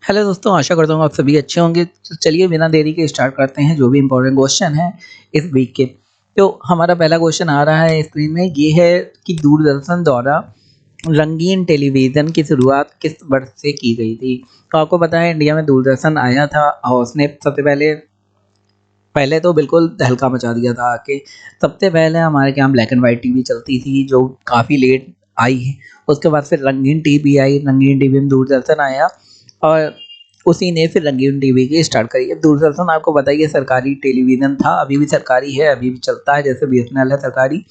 Hello दोस्तों, आशा करता हूँ आप सभी अच्छे होंगे। तो चलिए बिना देरी के स्टार्ट करते हैं जो भी इम्पोर्टेंट क्वेश्चन है इस वीक के। तो हमारा पहला क्वेश्चन आ रहा है स्क्रीन में, ये है कि दूरदर्शन द्वारा रंगीन टेलीविज़न की शुरुआत किस वर्ष से की गई थी? तो आपको पता है इंडिया में दूरदर्शन आया था और उसने सबसे पहले पहले तो बिल्कुल तहलका मचा दिया था कि सबसे पहले हमारे यहाँ ब्लैक एंड वाइट टीवी चलती थी जो काफ़ी लेट आई है। उसके बाद फिर रंगीन टीवी आई, रंगीन टीवी में दूरदर्शन आया और उसी ने फिर रंगीन टीवी की स्टार्ट करी। अब दूरदर्शन आपको पता ही है सरकारी टेलीविज़न था, अभी भी सरकारी है, अभी भी चलता है, जैसे बीएसएनएल है सरकारी।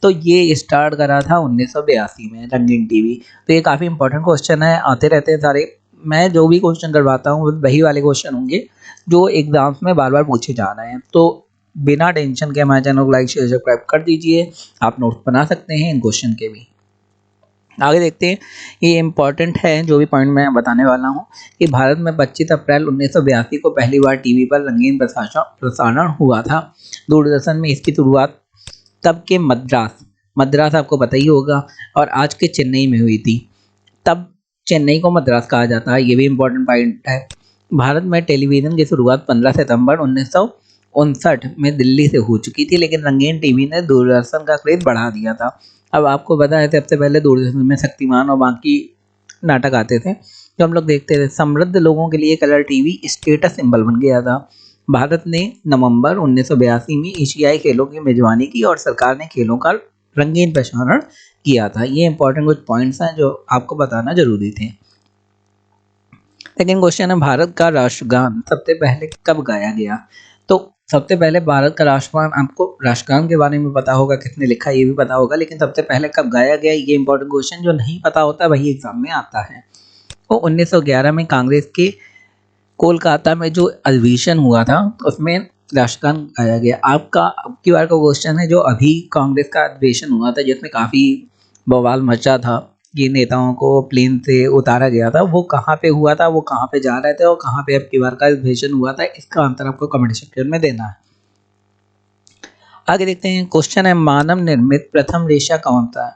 तो ये स्टार्ट करा था 1982 में रंगीन टीवी। तो ये काफ़ी इंपॉर्टेंट क्वेश्चन है, आते रहते हैं सारे। मैं जो भी क्वेश्चन करवाता हूँ वही वाले क्वेश्चन होंगे जो एग्जाम्स में बार बार पूछे जा रहे हैं। तो बिना टेंशन के हमारे चैनल को लाइक शेयर सब्सक्राइब कर दीजिए। आप नोट्स बना सकते हैं इन क्वेश्चन के भी। आगे देखते हैं, ये इम्पॉर्टेंट है जो भी पॉइंट मैं बताने वाला हूँ कि भारत में 25 अप्रैल 1982 को पहली बार टीवी पर रंगीन प्रसारण हुआ था। दूरदर्शन में इसकी शुरुआत तब के मद्रास मद्रास आपको पता ही होगा और आज के चेन्नई में हुई थी। तब चेन्नई को मद्रास कहा जाता है, ये भी इम्पोर्टेंट पॉइंट है। भारत में टेलीविज़न की शुरुआत 15 सितंबर 1959 में दिल्ली से हो चुकी थी, लेकिन रंगीन टीवी ने दूरदर्शन का क्रेज बढ़ा दिया था। अब आपको पता है सबसे पहले दूरदर्शन में शक्तिमान और बाकी नाटक आते थे जो हम लोग देखते थे। समृद्ध लोगों के लिए कलर टीवी स्टेटस सिंबल बन गया था। भारत ने नवंबर 1982 में एशियाई खेलों की मेजबानी की और सरकार ने खेलों का रंगीन प्रसारण किया था। ये इंपॉर्टेंट कुछ पॉइंट्स हैं जो आपको बताना जरूरी थे। सेकेंड क्वेश्चन है, भारत का राष्ट्रगान सबसे पहले कब गाया गया? तो सबसे पहले भारत का राष्ट्रगान, आपको राष्ट्रगान के बारे में पता होगा, किसने लिखा ये भी पता होगा, लेकिन सबसे पहले कब गाया गया ये इंपॉर्टेंट क्वेश्चन जो नहीं पता होता वही एग्जाम में आता है। वो 1911 में कांग्रेस के कोलकाता में जो अधिवेशन हुआ था उसमें राष्ट्रगान गाया गया। आपका अब की बार का क्वेश्चन है, जो अभी कांग्रेस का अधिवेशन हुआ था जिसमें काफ़ी बवाल मचा था, ये नेताओं को प्लेन से उतारा गया था, वो कहाँ पे हुआ था, वो कहाँ पे जा रहे थे और कहाँ पे अब की बार का अधिवेशन हुआ था, इसका आंसर आपको कमेंट सेक्शन में देना है। आगे देखते हैं, क्वेश्चन है मानव निर्मित प्रथम रेशा कौन सा है?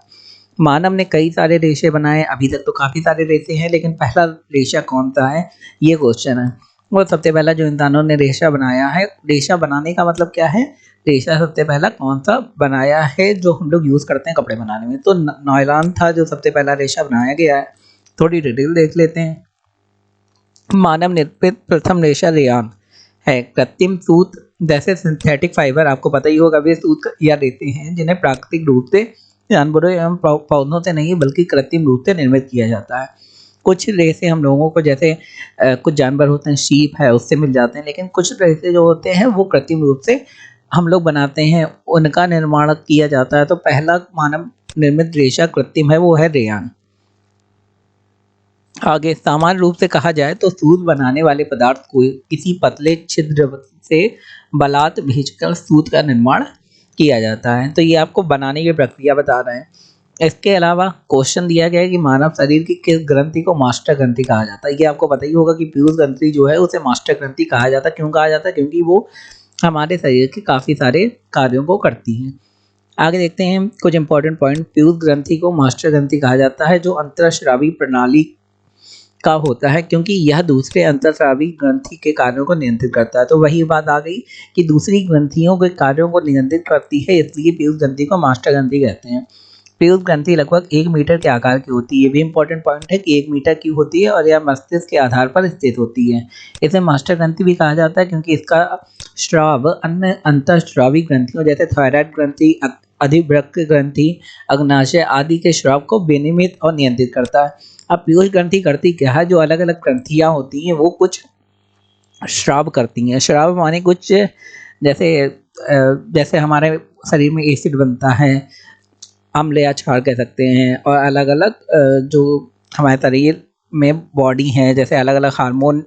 मानव ने कई सारे रेशे बनाए, अभी तक तो काफ़ी सारे रेशे हैं, लेकिन पहला रेशा कौन सा है ये क्वेश्चन है। और सबसे पहला जो इंसानों ने रेशा बनाया है, रेशा बनाने का मतलब क्या है, रेशा सबसे पहला कौन सा बनाया है जो हम लोग यूज़ करते हैं कपड़े बनाने में, तो नॉयलॉन था जो सबसे पहला रेशा बनाया गया है। थोड़ी डिटेल देख लेते हैं। मानव निर्मित प्रथम रेशा रेयान है। कृत्रिम सूत जैसे सिंथेटिक फाइबर, आपको पता ही होगा, वे सूत या रेते हैं जिन्हें प्राकृतिक रूप से जानवरों एवं पौधों से नहीं बल्कि कृत्रिम रूप से निर्मित किया जाता है। कुछ रेसे हम लोगों को जैसे कुछ जानवर होते हैं, शीप है, उससे मिल जाते हैं, लेकिन कुछ रेसे जो होते हैं वो कृत्रिम रूप से हम लोग बनाते हैं, उनका निर्माण किया जाता है। तो पहला मानव निर्मित रेशा कृत्रिम है, वो है रेयान। आगे सामान्य रूप से कहा जाए तो सूत बनाने वाले पदार्थ को किसी पतले छिद्र से बलात भेजकर सूत का निर्माण किया जाता है। तो ये आपको बनाने की प्रक्रिया बता रहे हैं। इसके अलावा क्वेश्चन दिया गया है कि मानव शरीर की किस ग्रंथि को मास्टर ग्रंथि कहा जाता है? ये आपको पता ही होगा कि पीयूष ग्रंथि जो है उसे मास्टर ग्रंथि कहा जाता है। क्यों कहा जाता है? क्योंकि वो हमारे शरीर के काफ़ी सारे कार्यों को करती हैं। आगे देखते हैं कुछ इंपॉर्टेंट पॉइंट। पीयूष ग्रंथि को मास्टर ग्रंथि कहा जाता है जो अंतःस्रावी प्रणाली का होता है, क्योंकि यह दूसरे अंतःस्रावी ग्रंथि के कार्यों को नियंत्रित करता है। तो वही बात आ गई कि दूसरी ग्रंथियों के कार्यों को नियंत्रित करती है, इसलिए पीयूष ग्रंथि को मास्टर ग्रंथि कहते हैं। पीयूष ग्रंथि लगभग 1 मीटर के आकार की होती है। ये भी इंपॉर्टेंट पॉइंट है कि 1 मीटर की होती है और यह मस्तिष्क के आधार पर स्थित होती है। इसे मास्टर ग्रंथि भी कहा जाता है क्योंकि इसका स्राव अन्य अंतःस्रावी ग्रंथियों जैसे थायराइड ग्रंथि, अधिवृक्क ग्रंथि, अग्नाशय आदि के स्राव को विनियमित और नियंत्रित करता है। अब पीयूष ग्रंथि करती क्या है, जो अलग अलग ग्रंथियाँ होती हैं वो कुछ स्राव करती हैं। स्राव माने कुछ जैसे हमारे शरीर में एसिड बनता है, अम्ल या क्षार कह सकते हैं, और अलग अलग जो हमारे शरीर में बॉडी है जैसे अलग अलग हार्मोन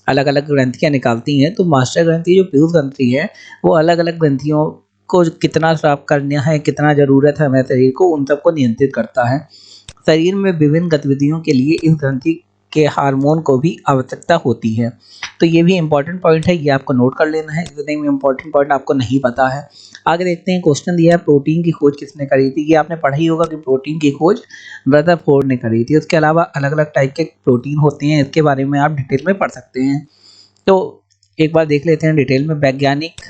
अलग अलग ग्रंथियाँ निकालती हैं। तो मास्टर ग्रंथि जो पीयूष ग्रंथि है वो अलग अलग ग्रंथियों को कितना स्राव करना है, कितना ज़रूरत है हमारे शरीर को, उन सबको नियंत्रित करता है। शरीर में विभिन्न गतिविधियों के लिए इस ग्रंथि के हार्मोन को भी आवश्यकता होती है। तो ये भी इंपॉर्टेंट पॉइंट है, ये आपको नोट कर लेना है, इतने में इंपॉर्टेंट पॉइंट आपको नहीं पता है। आगे देखते हैं, क्वेश्चन दिया है प्रोटीन की खोज किसने करी थी। ये आपने पढ़ा ही होगा कि प्रोटीन की खोज रदरफोर्ड ने करी थी। उसके अलावा अलग अलग टाइप के प्रोटीन होते हैं, इसके बारे में आप डिटेल में पढ़ सकते हैं। तो एक बार देख लेते हैं डिटेल में। वैज्ञानिक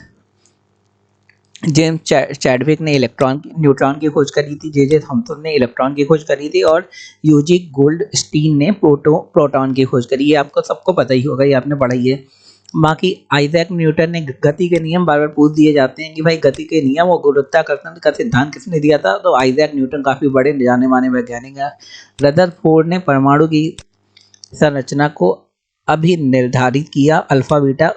जेम्स चैडविक ने न्यूट्रॉन की खोज करी थी, जे थॉमसन ने इलेक्ट्रॉन की खोज करी थी और यूजी गोल्डस्टीन ने प्रोटॉन की खोज करी। ये आपको सबको पता ही होगा, ये आपने पढ़ा ही है। बाकी आइजैक न्यूटन ने गति के नियम बार बार पूछ दिए जाते हैं कि भाई गति के नियम और गुरुत्वाकर्षण का सिद्धांत किसने दिया था, तो आइजैक न्यूटन काफी बड़े जाने माने वैज्ञानिक हैं। रदरफोर्ड ने परमाणु की संरचना को अभी निर्धारित किया, अल्फा बीटा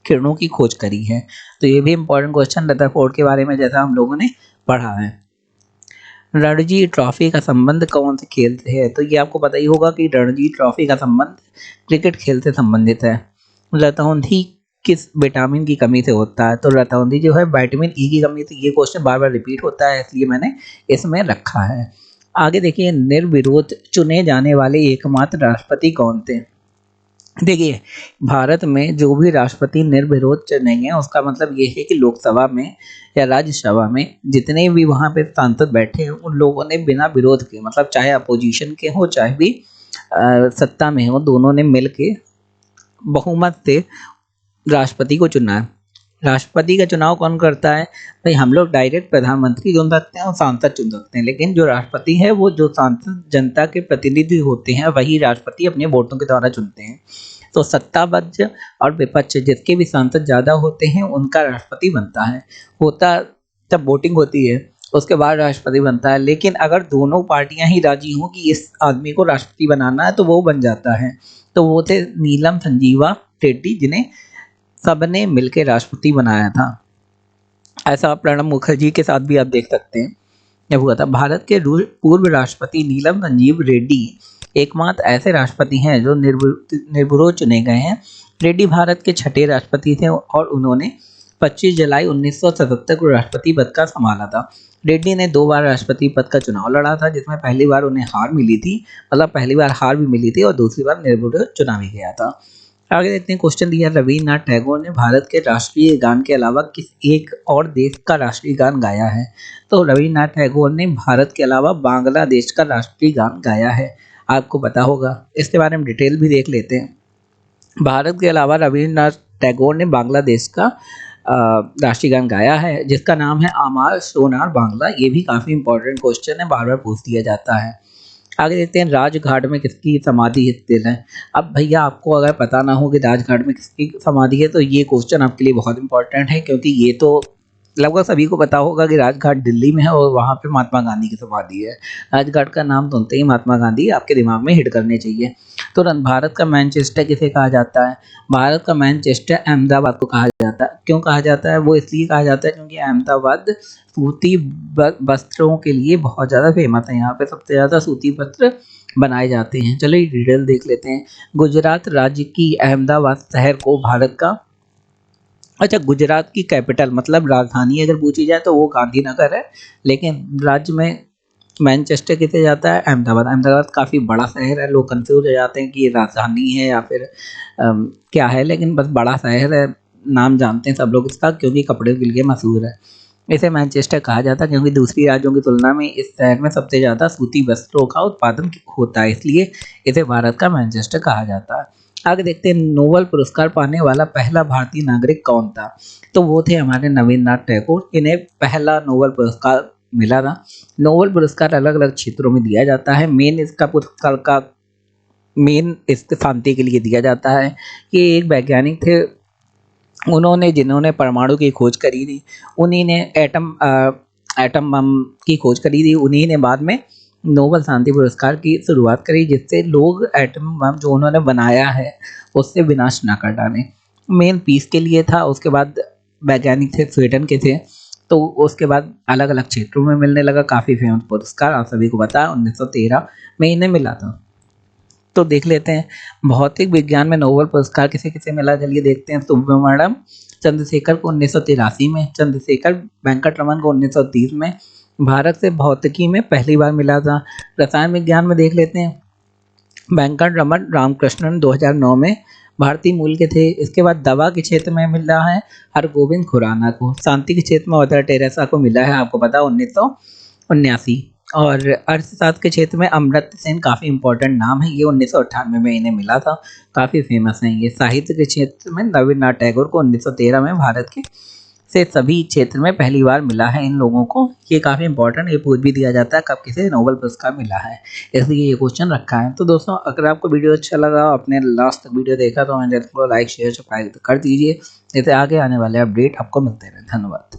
किरणों की खोज करी है। तो ये भी इंपॉर्टेंट क्वेश्चन रदरफोर्ड के बारे में जैसा हम लोगों ने पढ़ा है। रणजी ट्रॉफी का संबंध कौन से खेल से है, तो ये आपको पता ही होगा कि रणजी ट्रॉफी का संबंध क्रिकेट खेल से संबंधित है। रतौंधी किस विटामिन की कमी से होता है, तो रतौंधी जो है विटामिन ई की कमी से। ये क्वेश्चन बार बार रिपीट होता है, इसलिए मैंने इसमें रखा है। आगे देखिए, निर्विरोध चुने जाने वाले एकमात्र राष्ट्रपति कौन थे। देखिए, भारत में जो भी राष्ट्रपति निर्विरोध चुनेंगे उसका मतलब ये है कि लोकसभा में या राज्यसभा में जितने भी वहाँ पे सांसद बैठे हैं उन लोगों ने बिना विरोध के, मतलब चाहे अपोजिशन के हो चाहे भी सत्ता में हो, दोनों ने मिल के बहुमत से राष्ट्रपति को चुना है। राष्ट्रपति का चुनाव कौन करता है भाई, हम लोग डायरेक्ट प्रधानमंत्री चुन सकते हैं और सांसद चुन सकते हैं, लेकिन जो राष्ट्रपति है वो जो सांसद जनता के प्रतिनिधि होते हैं वही राष्ट्रपति अपने वोटों के द्वारा चुनते हैं। तो सत्ता पक्ष और विपक्ष जिसके भी सांसद ज़्यादा होते हैं उनका राष्ट्रपति बनता है। होता जब वोटिंग होती है उसके बाद राष्ट्रपति बनता है, लेकिन अगर दोनों पार्टियां ही राजी हों कि इस आदमी को राष्ट्रपति बनाना है तो वो बन जाता है। तो वो थे नीलम संजीवा रेड्डी, जिन्हें सबने मिलकर राष्ट्रपति बनाया था। ऐसा प्रणब मुखर्जी के साथ भी आप देख सकते हैं जब हुआ था। भारत के पूर्व राष्ट्रपति नीलम संजीव रेड्डी एकमात्र ऐसे राष्ट्रपति हैं जो निर्विरोध चुने गए हैं। रेड्डी भारत के छठे राष्ट्रपति थे और उन्होंने 25 जुलाई 1977 को राष्ट्रपति पद का संभाला था। रेड्डी ने 2 बार राष्ट्रपति पद का चुनाव लड़ा था, जिसमें पहली बार उन्हें हार मिली थी, मतलब पहली बार हार भी मिली थी और दूसरी बार निर्विरोध चुना भी गया था। आगे देखते हैं, क्वेश्चन दिया रविन्द्रनाथ टैगोर ने भारत के राष्ट्रीय गान के अलावा किस एक और देश का राष्ट्रीय गान गाया है, तो रविन्द्रनाथ टैगोर ने भारत के अलावा बांग्लादेश का राष्ट्रीय गान गाया है। आपको पता होगा, इसके बारे में डिटेल भी देख लेते हैं। भारत के अलावा रविन्द्रनाथ टैगोर ने बांग्लादेश का राष्ट्रीय गान गाया है, जिसका नाम है आमार सोनार बांग्ला। ये भी काफ़ी इंपॉर्टेंट क्वेश्चन है, बार बार पूछ दिया जाता है। आगे देखते हैं, राजघाट में किसकी समाधि स्थित है। अब भैया आपको अगर पता ना हो कि राजघाट में किसकी समाधि है तो ये क्वेश्चन आपके लिए बहुत इंपॉर्टेंट है, क्योंकि ये तो लगभग सभी को पता होगा कि राजघाट दिल्ली में है और वहाँ पे महात्मा गांधी की समाधि है। राजघाट का नाम सुनते ही महात्मा गांधी आपके दिमाग में हिट करने चाहिए। तुरंत, भारत का मैनचेस्टर किसे कहा जाता है। भारत का मैनचेस्टर अहमदाबाद को कहा जाता है। क्यों कहा जाता है, वो इसलिए कहा जाता है क्योंकि अहमदाबाद सूती वस्त्रों के लिए बहुत ज़्यादा फेमस है। यहाँ पे सबसे ज़्यादा सूती वस्त्र बनाए जाते हैं। चलिए डिटेल देख लेते हैं। गुजरात राज्य की अहमदाबाद शहर को भारत का, अच्छा, गुजरात की कैपिटल मतलब राजधानी अगर पूछी जाए तो वो गांधीनगर है, लेकिन राज्य में मैनचेस्टर किसे जाता है, अहमदाबाद। अहमदाबाद काफ़ी बड़ा शहर है, लोग कंफ्यूज हो जाते हैं कि ये राजधानी है या फिर क्या है, लेकिन बस बड़ा शहर है। नाम जानते हैं सब लोग इसका क्योंकि कपड़े के लिए मशहूर है। इसे मैनचेस्टर कहा जाता है क्योंकि दूसरी राज्यों की तुलना में इस शहर में सबसे ज़्यादा सूती वस्त्रों का उत्पादन होता है, इसलिए इसे भारत का मैनचेस्टर कहा जाता है। आगे देखते हैं, नोबेल पुरस्कार पाने वाला पहला भारतीय नागरिक कौन था, तो वो थे हमारे रविन्द्रनाथ टैगोर। इन्हें पहला नोबेल पुरस्कार मिला था। नोबेल पुरस्कार अलग अलग क्षेत्रों में दिया जाता है। मेन इसका पुरस्कार का मेन इसके शांति के लिए दिया जाता है कि एक वैज्ञानिक थे, उन्होंने जिन्होंने परमाणु की खोज करी थी, उन्हीं ने एटम बम की खोज करी थी, उन्हीं ने बाद में नोबेल शांति पुरस्कार की शुरुआत करी, जिससे लोग एटम बम जो उन्होंने बनाया है उससे विनाश ना कर डालें। मेन पीस के लिए था। उसके बाद वैज्ञानिक थे, स्वीडन के थे, तो उसके बाद अलग अलग क्षेत्रों में मिलने लगा। काफ़ी फेमस पुरस्कार आप सभी को पता है, 1913 में इन्हें मिला था। तो देख लेते हैं, भौतिक विज्ञान में नोबेल पुरस्कार किसे किसे मिला, चलिए देखते हैं। सुब्रमण्यम चंद्रशेखर को 1983 में, चंद्रशेखर वेंकट रमन को 1930 में। भारत से भौतिकी में पहली बार मिला था। रसायन विज्ञान में देख लेते हैं, वेंकट रमन रामकृष्णन 2009 में भारतीय मूल के थे। इसके बाद दवा के क्षेत्र में मिल रहा है हरगोविंद खुराना को। शांति के क्षेत्र में मदर टेरेसा को मिला है, आपको पता, 1979। और अर्थशास्त्र के क्षेत्र में अमर्त्य सेन काफ़ी इंपॉर्टेंट नाम है, ये 1998 में इन्हें मिला था, काफ़ी फेमस हैं ये। साहित्य के क्षेत्र में रविन्द्रनाथ टैगोर को 1913 में भारत के से सभी क्षेत्र में पहली बार मिला है इन लोगों को। ये काफ़ी इंपॉर्टेंट, ये पूछ भी दिया जाता है कब किसे नोबेल पुरस्कार मिला है, इसलिए ये क्वेश्चन रखा है। तो दोस्तों, अगर आपको वीडियो अच्छा लगा, आपने लास्ट तक वीडियो देखा, तो हमारे चैनल को लाइक शेयर सब्सक्राइब कर दीजिए। जैसे आगे आने वाले अपडेट आपको मिलते रहे। धन्यवाद।